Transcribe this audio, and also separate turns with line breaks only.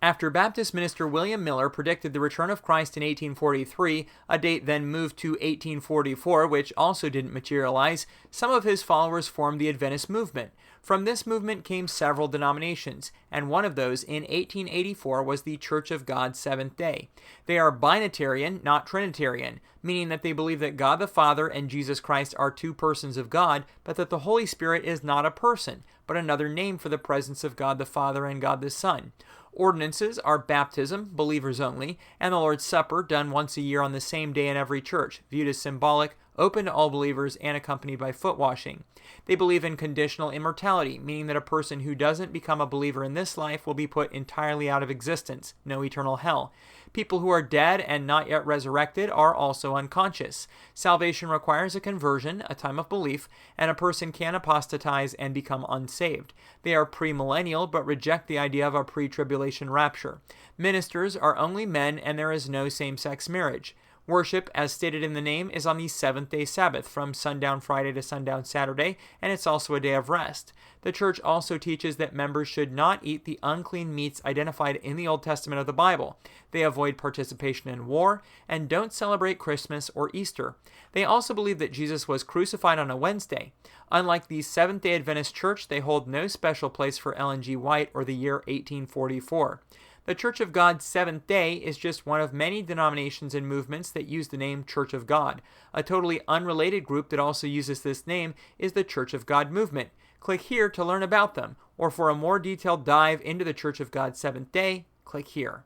After Baptist minister William Miller predicted the return of Christ in 1843, a date then moved to 1844, which also didn't materialize, some of his followers formed the Adventist movement. From this movement came several denominations, and one of those in 1884 was the Church of God Seventh-day. They are binitarian, not Trinitarian, meaning that they believe that God the Father and Jesus Christ are two persons of God, but that the Holy Spirit is not a person, but another name for the presence of God the Father and God the Son. Ordinances are baptism, believers only, and the Lord's Supper, done once a year on the same day in every church, viewed as symbolic, open to all believers, and accompanied by foot washing. They believe in conditional immortality, meaning that a person who doesn't become a believer in this life will be put entirely out of existence, no eternal hell. People who are dead and not yet resurrected are also unconscious. Salvation requires a conversion, a time of belief, and a person can apostatize and become unsaved. They are premillennial, but reject the idea of a pre-tribulation rapture. Ministers are only men, and there is no same-sex marriage. Worship, as stated in the name, is on the seventh-day Sabbath, from sundown Friday to sundown Saturday, and it's also a day of rest. The church also teaches that members should not eat the unclean meats identified in the Old Testament of the Bible. They avoid participation in war, and don't celebrate Christmas or Easter. They also believe that Jesus was crucified on a Wednesday. Unlike the Seventh-day Adventist Church, they hold no special place for Ellen G. White or the year 1844. The Church of God Seventh-day is just one of many denominations and movements that use the name Church of God. A totally unrelated group that also uses this name is the Church of God movement. Click here to learn about them, or for a more detailed dive into the Church of God Seventh-day, click here.